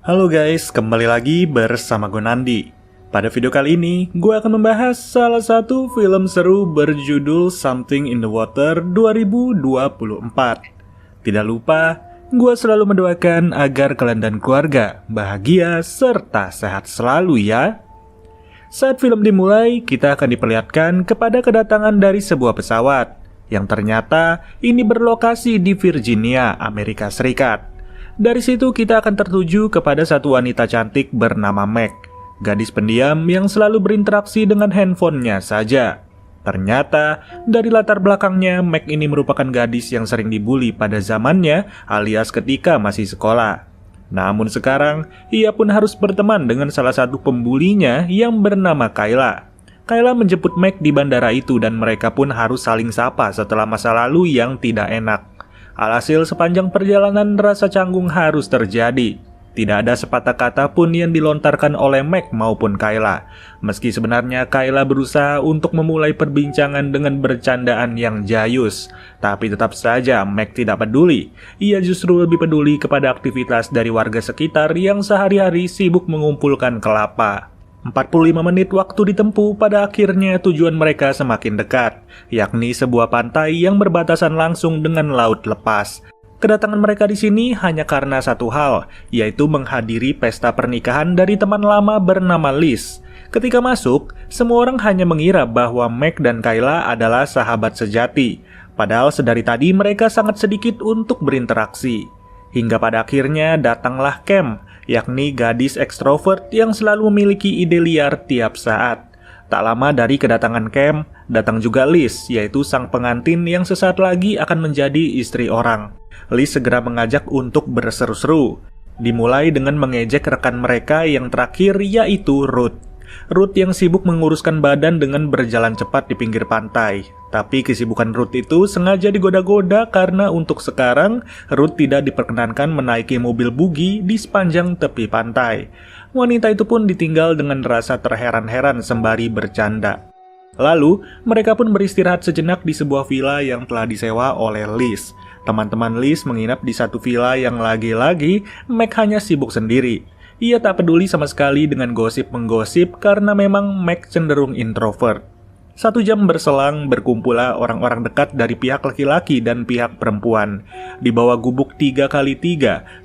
Halo guys, kembali lagi bersama gue Nandi. Pada video kali ini, gue akan membahas salah satu film seru berjudul Something in the Water 2024. Tidak lupa, gue selalu mendoakan agar kalian dan keluarga bahagia serta sehat selalu ya. Saat film dimulai, kita akan diperlihatkan kepada kedatangan dari sebuah pesawat yang ternyata ini berlokasi di Virginia, Amerika Serikat. Dari situ kita akan tertuju kepada satu wanita cantik bernama Meg, gadis pendiam yang selalu berinteraksi dengan handphonenya saja. Ternyata dari latar belakangnya, Meg ini merupakan gadis yang sering dibully pada zamannya alias ketika masih sekolah. Namun sekarang, ia pun harus berteman dengan salah satu pembulinya yang bernama Kayla. Kayla menjemput Meg di bandara itu dan mereka pun harus saling sapa setelah masa lalu yang tidak enak. Alhasil sepanjang perjalanan rasa canggung harus terjadi. Tidak ada sepatah kata pun yang dilontarkan oleh Meg maupun Kayla. Meski sebenarnya Kayla berusaha untuk memulai perbincangan dengan bercandaan yang jayus, tapi tetap saja Meg tidak peduli. Ia justru lebih peduli kepada aktivitas dari warga sekitar yang sehari-hari sibuk mengumpulkan kelapa. 45 menit waktu ditempuh, pada akhirnya tujuan mereka semakin dekat, yakni sebuah pantai yang berbatasan langsung dengan laut lepas. Kedatangan mereka di sini hanya karena satu hal, yaitu menghadiri pesta pernikahan dari teman lama bernama Liz. Ketika masuk, semua orang hanya mengira bahwa Meg dan Kayla adalah sahabat sejati. Padahal sedari tadi mereka sangat sedikit untuk berinteraksi. Hingga pada akhirnya datanglah Cam, yakni gadis ekstrovert yang selalu memiliki ide liar tiap saat. Tak lama dari kedatangan Cam, datang juga Liz, yaitu sang pengantin yang sesaat lagi akan menjadi istri orang. Liz segera mengajak untuk berseru-seru. Dimulai dengan mengejek rekan mereka yang terakhir, yaitu Ruth. Ruth yang sibuk menguruskan badan dengan berjalan cepat di pinggir pantai. Tapi kesibukan Ruth itu sengaja digoda-goda karena untuk sekarang Ruth tidak diperkenankan menaiki mobil buggy di sepanjang tepi pantai. Wanita itu pun ditinggal dengan rasa terheran-heran sembari bercanda. Lalu, mereka pun beristirahat sejenak di sebuah villa yang telah disewa oleh Liz. Teman-teman Liz menginap di satu villa yang lagi-lagi Meg hanya sibuk sendiri. Ia tak peduli sama sekali dengan gosip-menggosip karena memang Meg cenderung introvert. 1 jam berselang, berkumpullah orang-orang dekat dari pihak laki-laki dan pihak perempuan. Di bawah gubuk 3x3,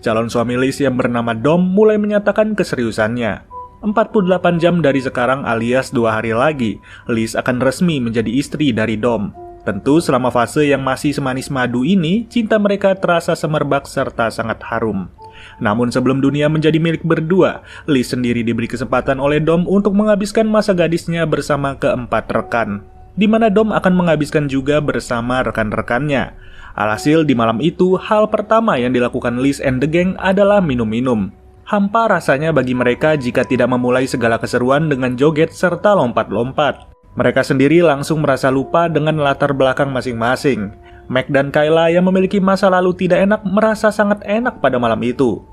calon suami Liz yang bernama Dom mulai menyatakan keseriusannya. 48 jam dari sekarang alias 2 hari lagi, Liz akan resmi menjadi istri dari Dom. Tentu selama fase yang masih semanis madu ini, cinta mereka terasa semerbak serta sangat harum. Namun sebelum dunia menjadi milik berdua, Liz sendiri diberi kesempatan oleh Dom untuk menghabiskan masa gadisnya bersama keempat rekan, di mana Dom akan menghabiskan juga bersama rekan-rekannya. Alhasil di malam itu, hal pertama yang dilakukan Liz and the gang adalah minum-minum. Hampa rasanya bagi mereka jika tidak memulai segala keseruan dengan joget serta lompat-lompat. Mereka sendiri langsung merasa lupa dengan latar belakang masing-masing. Meg dan Kayla yang memiliki masa lalu tidak enak merasa sangat enak pada malam itu.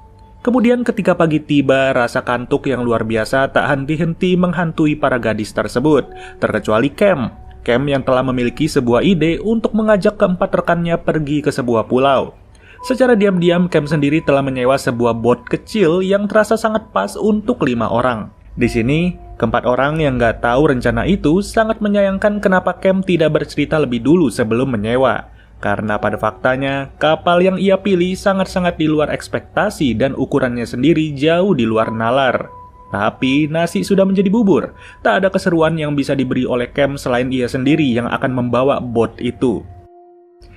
Kemudian ketika pagi tiba, rasa kantuk yang luar biasa tak henti-henti menghantui para gadis tersebut, terkecuali Cam. Cam yang telah memiliki sebuah ide untuk mengajak keempat rekannya pergi ke sebuah pulau. Secara diam-diam, Cam sendiri telah menyewa sebuah bot kecil yang terasa sangat pas untuk 5 orang. Di sini, keempat orang yang nggak tahu rencana itu sangat menyayangkan kenapa Cam tidak bercerita lebih dulu sebelum menyewa. Karena pada faktanya, kapal yang ia pilih sangat-sangat di luar ekspektasi dan ukurannya sendiri jauh di luar nalar. Tapi nasi sudah menjadi bubur, tak ada keseruan yang bisa diberi oleh Cam selain ia sendiri yang akan membawa bot itu.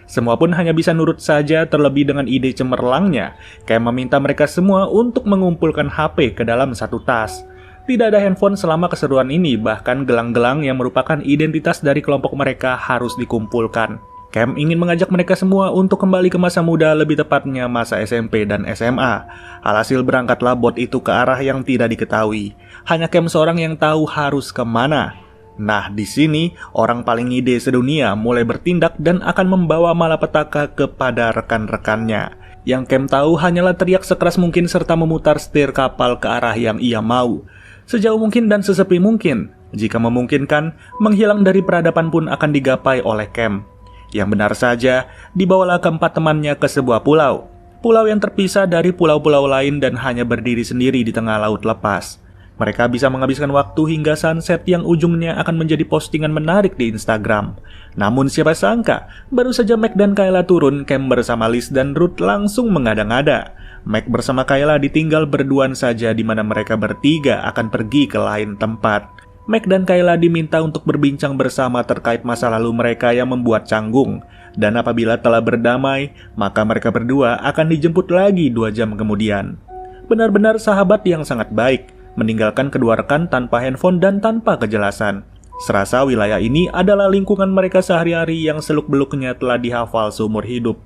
Semua pun hanya bisa nurut saja, terlebih dengan ide cemerlangnya. Cam meminta mereka semua untuk mengumpulkan HP ke dalam satu tas. Tidak ada handphone selama keseruan ini, bahkan gelang-gelang yang merupakan identitas dari kelompok mereka harus dikumpulkan. Cam ingin mengajak mereka semua untuk kembali ke masa muda, lebih tepatnya masa SMP dan SMA. Alhasil berangkatlah bot itu ke arah yang tidak diketahui. Hanya Cam seorang yang tahu harus kemana. Nah, di sini orang paling ide sedunia mulai bertindak dan akan membawa malapetaka kepada rekan-rekannya. Yang Cam tahu hanyalah teriak sekeras mungkin serta memutar setir kapal ke arah yang ia mau. Sejauh mungkin dan sesepi mungkin. Jika memungkinkan, menghilang dari peradaban pun akan digapai oleh Cam. Yang benar saja, dibawalah keempat temannya ke sebuah pulau. pulau yang terpisah dari pulau-pulau lain dan hanya berdiri sendiri di tengah laut lepas. Mereka bisa menghabiskan waktu hingga sunset yang ujungnya akan menjadi postingan menarik di Instagram. Namun siapa sangka, baru saja Meg dan Kayla turun, Cam bersama Liz dan Ruth langsung mengada-ngada. Meg bersama Kayla ditinggal berduaan saja di mana mereka bertiga akan pergi ke lain tempat. Meg dan Kayla diminta untuk berbincang bersama terkait masa lalu mereka yang membuat canggung. Dan apabila telah berdamai, maka mereka berdua akan dijemput lagi 2 jam kemudian. Benar-benar sahabat yang sangat baik, meninggalkan kedua rekan tanpa handphone dan tanpa kejelasan. Serasa wilayah ini adalah lingkungan mereka sehari-hari yang seluk-beluknya telah dihafal seumur hidup.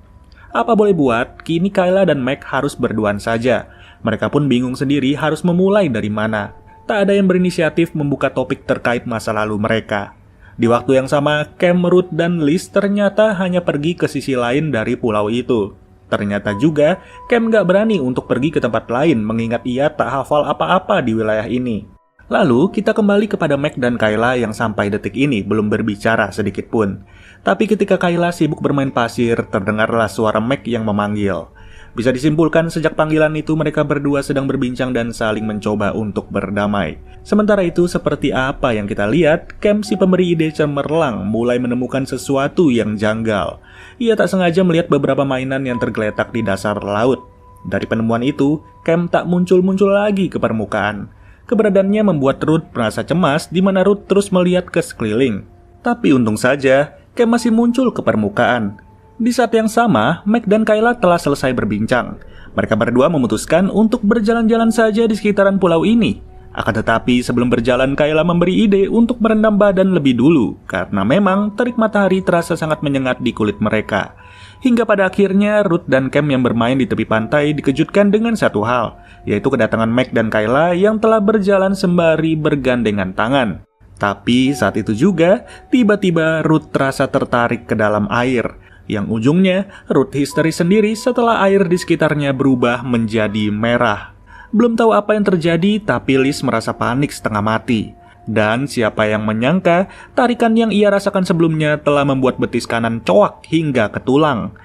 Apa boleh buat, kini Kayla dan Meg harus berduaan saja. Mereka pun bingung sendiri harus memulai dari mana. Tak ada yang berinisiatif membuka topik terkait masa lalu mereka. Di waktu yang sama, Cam, Ruth, dan Liz ternyata hanya pergi ke sisi lain dari pulau itu. Ternyata juga, Cam gak berani untuk pergi ke tempat lain mengingat ia tak hafal apa-apa di wilayah ini. Lalu, kita kembali kepada Meg dan Kayla yang sampai detik ini belum berbicara sedikit pun. Tapi ketika Kayla sibuk bermain pasir, terdengarlah suara Meg yang memanggil. Bisa disimpulkan sejak panggilan itu mereka berdua sedang berbincang dan saling mencoba untuk berdamai. Sementara itu seperti apa yang kita lihat, Cam si pemberi ide cemerlang mulai menemukan sesuatu yang janggal. Ia tak sengaja melihat beberapa mainan yang tergeletak di dasar laut. Dari penemuan itu, Cam tak muncul-muncul lagi ke permukaan. Keberadaannya membuat Ruth merasa cemas di mana Ruth terus melihat ke sekeliling. Tapi untung saja, Cam masih muncul ke permukaan. Di saat yang sama, Meg dan Kayla telah selesai berbincang. Mereka berdua memutuskan untuk berjalan-jalan saja di sekitaran pulau ini. Akan tetapi sebelum berjalan, Kayla memberi ide untuk merendam badan lebih dulu, karena memang terik matahari terasa sangat menyengat di kulit mereka. Hingga pada akhirnya, Ruth dan Cam yang bermain di tepi pantai dikejutkan dengan satu hal, yaitu kedatangan Meg dan Kayla yang telah berjalan sembari bergandengan tangan. Tapi saat itu juga, tiba-tiba Ruth terasa tertarik ke dalam air. Yang ujungnya, Ruth histeris sendiri setelah air di sekitarnya berubah menjadi merah. Belum tahu apa yang terjadi, tapi Liz merasa panik setengah mati. Dan siapa yang menyangka, tarikan yang ia rasakan sebelumnya telah membuat betis kanan coak hingga ke tulang.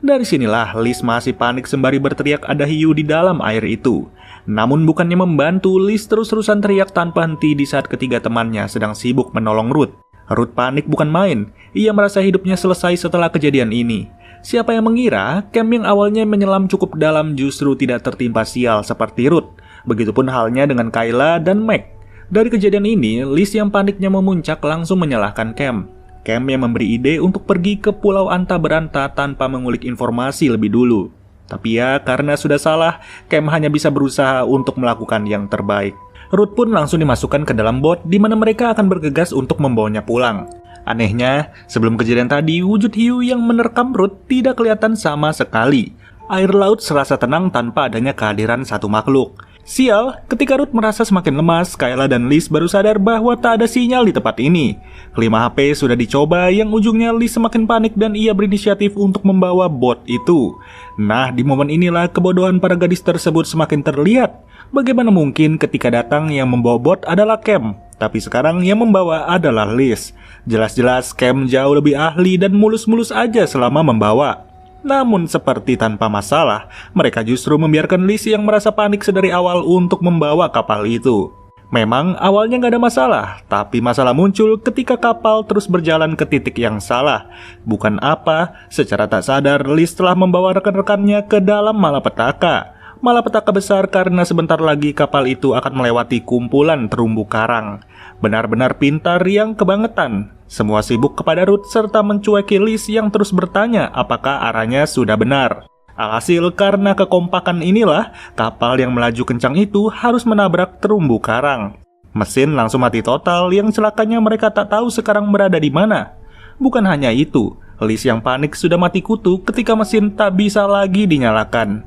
Dari sinilah Liz masih panik sembari berteriak ada hiu di dalam air itu. Namun bukannya membantu, Liz terus-terusan teriak tanpa henti di saat ketiga temannya sedang sibuk menolong Ruth. Ruth panik bukan main, ia merasa hidupnya selesai setelah kejadian ini. Siapa yang mengira, Cam yang awalnya menyelam cukup dalam justru tidak tertimpa sial seperti Ruth. Begitupun halnya dengan Kayla dan Meg. Dari kejadian ini, Liz yang paniknya memuncak langsung menyalahkan Cam. Cam yang memberi ide untuk pergi ke Pulau Anta Beranta tanpa mengulik informasi lebih dulu. Tapi ya, karena sudah salah, Cam hanya bisa berusaha untuk melakukan yang terbaik. Ruth pun langsung dimasukkan ke dalam bot di mana mereka akan bergegas untuk membawanya pulang. Anehnya, sebelum kejadian tadi, wujud hiu yang menerkam Ruth tidak kelihatan sama sekali. Air laut serasa tenang tanpa adanya kehadiran satu makhluk. Sial, ketika Ruth merasa semakin lemas, Kayla dan Liz baru sadar bahwa tak ada sinyal di tempat ini. Kelima HP sudah dicoba, yang ujungnya Liz semakin panik dan ia berinisiatif untuk membawa bot itu. Nah, di momen inilah kebodohan para gadis tersebut semakin terlihat. Bagaimana mungkin ketika datang yang membawa bot adalah Cam, tapi sekarang yang membawa adalah Liz. Jelas-jelas Cam jauh lebih ahli dan mulus-mulus aja selama membawa. Namun seperti tanpa masalah, mereka justru membiarkan Liz yang merasa panik sedari awal untuk membawa kapal itu. Memang awalnya nggak ada masalah, tapi masalah muncul ketika kapal terus berjalan ke titik yang salah. Bukan apa, secara tak sadar Liz telah membawa rekan-rekannya ke dalam malapetaka. Malapetaka besar karena sebentar lagi kapal itu akan melewati kumpulan terumbu karang. Benar-benar pintar yang kebangetan. Semua sibuk kepada Ruth serta mencueki Liz yang terus bertanya apakah arahnya sudah benar. Alhasil karena kekompakan inilah, kapal yang melaju kencang itu harus menabrak terumbu karang. Mesin langsung mati total yang celakanya mereka tak tahu sekarang berada di mana. Bukan hanya itu, Liz yang panik sudah mati kutu ketika mesin tak bisa lagi dinyalakan.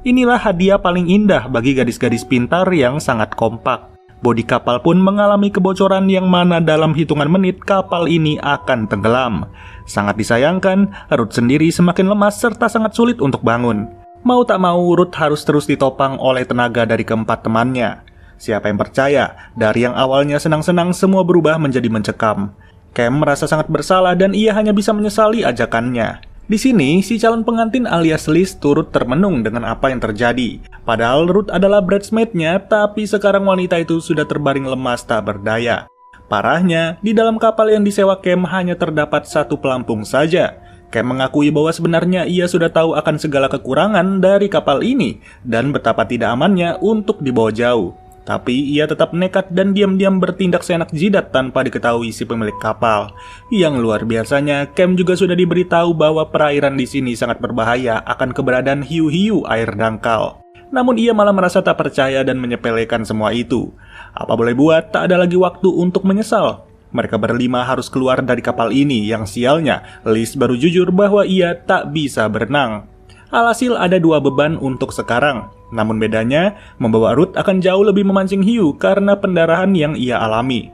Inilah hadiah paling indah bagi gadis-gadis pintar yang sangat kompak. Bodi kapal pun mengalami kebocoran yang mana dalam hitungan menit kapal ini akan tenggelam. Sangat disayangkan, Ruth sendiri semakin lemas serta sangat sulit untuk bangun. Mau tak mau, Ruth harus terus ditopang oleh tenaga dari keempat temannya. Siapa yang percaya, dari yang awalnya senang-senang semua berubah menjadi mencekam. Cam merasa sangat bersalah dan ia hanya bisa menyesali ajakannya. Di sini, si calon pengantin alias Liz turut termenung dengan apa yang terjadi. Padahal Ruth adalah bridesmaid-nya, tapi sekarang wanita itu sudah terbaring lemas tak berdaya. Parahnya, di dalam kapal yang disewa Cam hanya terdapat satu pelampung saja. Cam mengakui bahwa sebenarnya ia sudah tahu akan segala kekurangan dari kapal ini dan betapa tidak amannya untuk dibawa jauh. Tapi ia tetap nekat dan diam-diam bertindak seenak jidat tanpa diketahui si pemilik kapal. Yang luar biasanya, Cam juga sudah diberitahu bahwa perairan di sini sangat berbahaya akan keberadaan hiu-hiu air dangkal. Namun ia malah merasa tak percaya dan menyepelekan semua itu. Apa boleh buat, tak ada lagi waktu untuk menyesal. Mereka berlima harus keluar dari kapal ini yang sialnya, Liz baru jujur bahwa ia tak bisa berenang. Alhasil ada dua beban untuk sekarang. Namun bedanya, membawa Ruth akan jauh lebih memancing hiu karena pendarahan yang ia alami.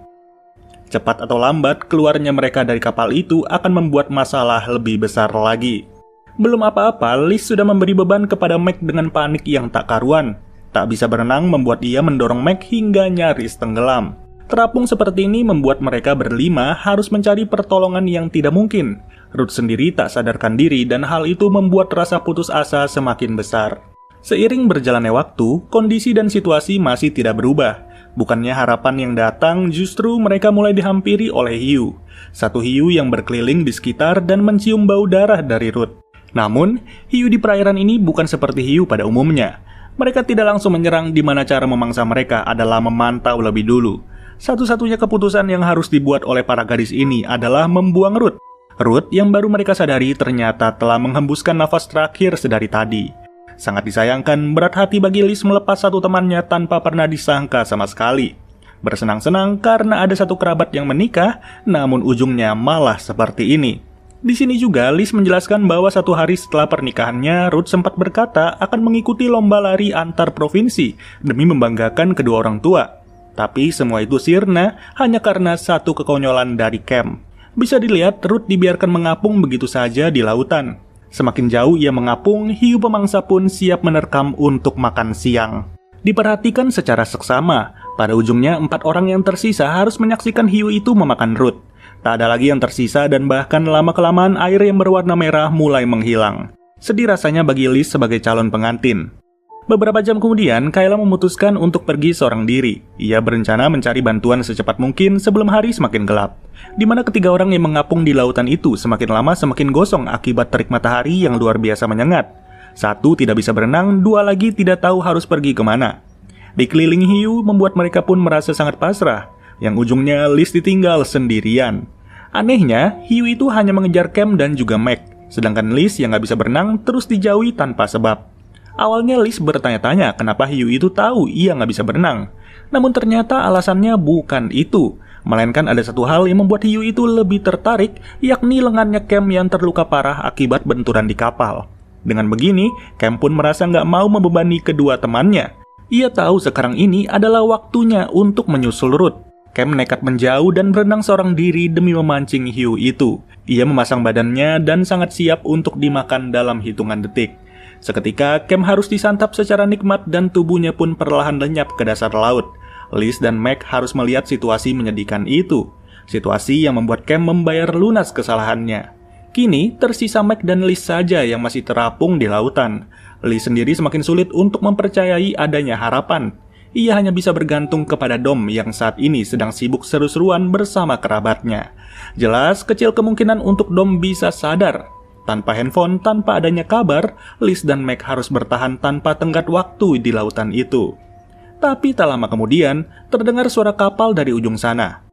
Cepat atau lambat, keluarnya mereka dari kapal itu akan membuat masalah lebih besar lagi. Belum apa-apa, Liz sudah memberi beban kepada Meg dengan panik yang tak karuan. Tak bisa berenang membuat ia mendorong Meg hingga nyaris tenggelam. Terapung seperti ini membuat mereka berlima harus mencari pertolongan yang tidak mungkin. Ruth sendiri tak sadarkan diri dan hal itu membuat rasa putus asa semakin besar. Seiring berjalannya waktu, kondisi dan situasi masih tidak berubah. Bukannya harapan yang datang, justru mereka mulai dihampiri oleh hiu. Satu hiu yang berkeliling di sekitar dan mencium bau darah dari Ruth. Namun, hiu di perairan ini bukan seperti hiu pada umumnya. Mereka tidak langsung menyerang, di mana cara memangsa mereka adalah memantau lebih dulu. Satu-satunya keputusan yang harus dibuat oleh para gadis ini adalah membuang Ruth. Ruth yang baru mereka sadari ternyata telah menghembuskan nafas terakhir sedari tadi. Sangat disayangkan, berat hati bagi Liz melepas satu temannya tanpa pernah disangka sama sekali. Bersenang-senang karena ada satu kerabat yang menikah, namun ujungnya malah seperti ini. Di sini juga Liz menjelaskan bahwa satu hari setelah pernikahannya, Ruth sempat berkata akan mengikuti lomba lari antar provinsi demi membanggakan kedua orang tua. Tapi semua itu sirna hanya karena satu kekonyolan dari Cam. Bisa dilihat, Ruth dibiarkan mengapung begitu saja di lautan. Semakin jauh ia mengapung, hiu pemangsa pun siap menerkam untuk makan siang. Diperhatikan secara seksama, pada ujungnya 4 orang yang tersisa harus menyaksikan hiu itu memakan Ruth. Tak ada lagi yang tersisa dan bahkan lama-kelamaan air yang berwarna merah mulai menghilang. Sedih rasanya bagi Liz sebagai calon pengantin. Beberapa jam kemudian, Kayla memutuskan untuk pergi seorang diri. Ia berencana mencari bantuan secepat mungkin sebelum hari semakin gelap. Di mana ketiga orang yang mengapung di lautan itu semakin lama semakin gosong akibat terik matahari yang luar biasa menyengat. Satu tidak bisa berenang, dua lagi tidak tahu harus pergi kemana. Dikelilingi hiu membuat mereka pun merasa sangat pasrah. Yang ujungnya Liz ditinggal sendirian. Anehnya, hiu itu hanya mengejar Cam dan juga Meg. Sedangkan Liz yang gak bisa berenang terus dijauhi tanpa sebab. Awalnya Liz bertanya-tanya kenapa hiu itu tahu ia nggak bisa berenang. Namun ternyata alasannya bukan itu. Melainkan ada satu hal yang membuat hiu itu lebih tertarik, yakni lengannya Cam yang terluka parah akibat benturan di kapal. Dengan begini, Cam pun merasa nggak mau membebani kedua temannya. Ia tahu sekarang ini adalah waktunya untuk menyusul Ruth. Cam nekat menjauh dan berenang seorang diri demi memancing hiu itu. Ia memasang badannya dan sangat siap untuk dimakan dalam hitungan detik. Seketika, Cam harus disantap secara nikmat dan tubuhnya pun perlahan lenyap ke dasar laut. Liz dan Meg harus melihat situasi menyedihkan itu. Situasi yang membuat Cam membayar lunas kesalahannya. Kini, tersisa Meg dan Liz saja yang masih terapung di lautan. Liz sendiri semakin sulit untuk mempercayai adanya harapan. Ia hanya bisa bergantung kepada Dom yang saat ini sedang sibuk seru-seruan bersama kerabatnya. Jelas, kecil kemungkinan untuk Dom bisa sadar. Tanpa handphone, tanpa adanya kabar, Liz dan Meg harus bertahan tanpa tenggat waktu di lautan itu. Tapi tak lama kemudian, terdengar suara kapal dari ujung sana.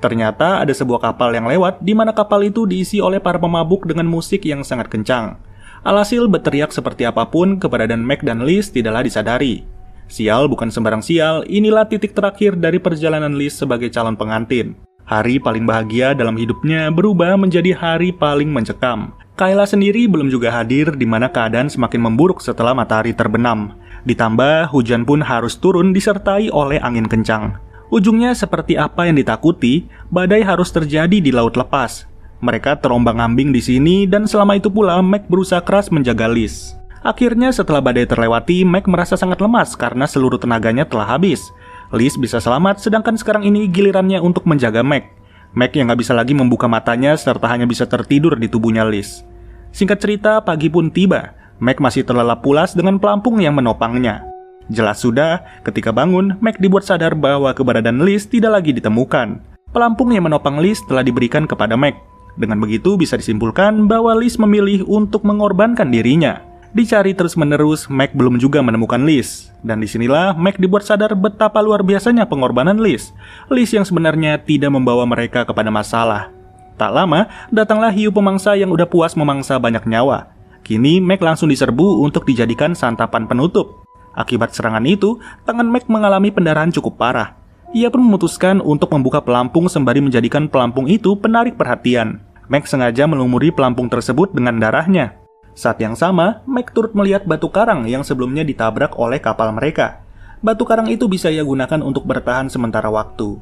Ternyata ada sebuah kapal yang lewat, di mana kapal itu diisi oleh para pemabuk dengan musik yang sangat kencang. Alhasil berteriak seperti apapun keberadaan Meg dan Liz tidaklah disadari. Sial bukan sembarang sial, inilah titik terakhir dari perjalanan Liz sebagai calon pengantin. Hari paling bahagia dalam hidupnya berubah menjadi hari paling mencekam. Kayla sendiri belum juga hadir, di mana keadaan semakin memburuk setelah matahari terbenam. Ditambah, hujan pun harus turun disertai oleh angin kencang. Ujungnya seperti apa yang ditakuti, badai harus terjadi di laut lepas. Mereka terombang-ambing di sini dan selama itu pula Meg berusaha keras menjaga Liz. Akhirnya setelah badai terlewati, Meg merasa sangat lemas karena seluruh tenaganya telah habis. Liz bisa selamat, sedangkan sekarang ini gilirannya untuk menjaga Meg. Meg yang gak bisa lagi membuka matanya serta hanya bisa tertidur di tubuhnya Liz. Singkat cerita, pagi pun tiba. Meg masih terlelap pulas dengan pelampung yang menopangnya. Jelas sudah, ketika bangun, Meg dibuat sadar bahwa keberadaan Liz tidak lagi ditemukan. Pelampung yang menopang Liz telah diberikan kepada Meg. Dengan begitu bisa disimpulkan bahwa Liz memilih untuk mengorbankan dirinya. Dicari terus-menerus, Meg belum juga menemukan Liz. Dan disinilah Meg dibuat sadar betapa luar biasanya pengorbanan Liz. Liz yang sebenarnya tidak membawa mereka kepada masalah. Tak lama, datanglah hiu pemangsa yang udah puas memangsa banyak nyawa. Kini Meg langsung diserbu untuk dijadikan santapan penutup. Akibat serangan itu, tangan Meg mengalami pendarahan cukup parah. Ia pun memutuskan untuk membuka pelampung sembari menjadikan pelampung itu penarik perhatian. Meg sengaja melumuri pelampung tersebut dengan darahnya. Saat yang sama, Meg turut melihat batu karang yang sebelumnya ditabrak oleh kapal mereka. Batu karang itu bisa ia gunakan untuk bertahan sementara waktu.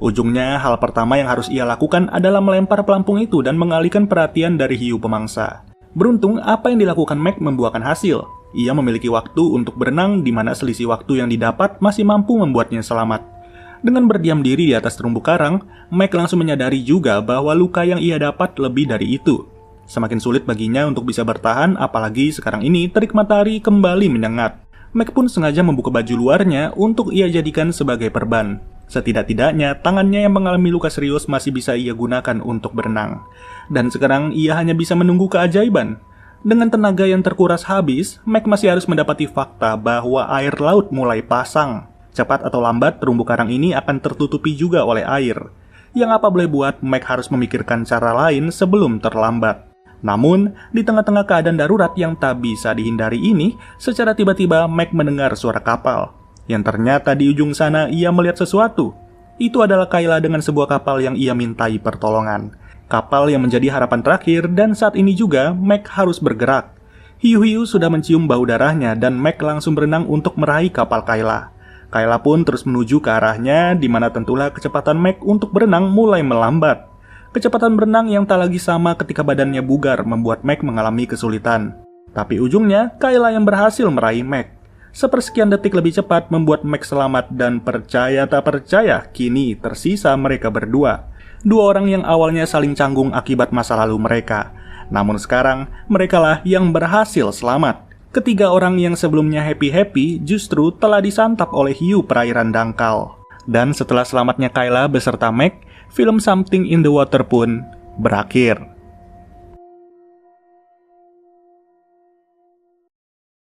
Ujungnya, hal pertama yang harus ia lakukan adalah melempar pelampung itu dan mengalihkan perhatian dari hiu pemangsa. Beruntung, apa yang dilakukan Meg membuahkan hasil. Ia memiliki waktu untuk berenang di mana selisih waktu yang didapat masih mampu membuatnya selamat. Dengan berdiam diri di atas terumbu karang, Meg langsung menyadari juga bahwa luka yang ia dapat lebih dari itu. Semakin sulit baginya untuk bisa bertahan, apalagi sekarang ini terik matahari kembali menyengat. Meg pun sengaja membuka baju luarnya untuk ia jadikan sebagai perban. Setidak-tidaknya, tangannya yang mengalami luka serius masih bisa ia gunakan untuk berenang. Dan sekarang ia hanya bisa menunggu keajaiban. Dengan tenaga yang terkuras habis, Meg masih harus mendapati fakta bahwa air laut mulai pasang. Cepat atau lambat, terumbu karang ini akan tertutupi juga oleh air. Yang apa boleh buat, Meg harus memikirkan cara lain sebelum terlambat. Namun, di tengah-tengah keadaan darurat yang tak bisa dihindari ini, secara tiba-tiba Meg mendengar suara kapal. Yang ternyata di ujung sana ia melihat sesuatu. Itu adalah Kayla dengan sebuah kapal yang ia mintai pertolongan. Kapal yang menjadi harapan terakhir dan saat ini juga Meg harus bergerak. Hiu-hiu sudah mencium bau darahnya dan Meg langsung berenang untuk meraih kapal Kayla. Kayla pun terus menuju ke arahnya di mana tentulah kecepatan Meg untuk berenang mulai melambat. Kecepatan berenang yang tak lagi sama ketika badannya bugar membuat Meg mengalami kesulitan. Tapi ujungnya Kayla yang berhasil meraih Meg. Sepersekian detik lebih cepat membuat Meg selamat dan percaya tak percaya, kini tersisa mereka berdua. Dua orang yang awalnya saling canggung akibat masa lalu mereka. Namun sekarang, merekalah yang berhasil selamat. Ketiga orang yang sebelumnya happy-happy justru telah disantap oleh hiu perairan dangkal. Dan setelah selamatnya Kayla beserta Meg, film Something in the Water pun berakhir.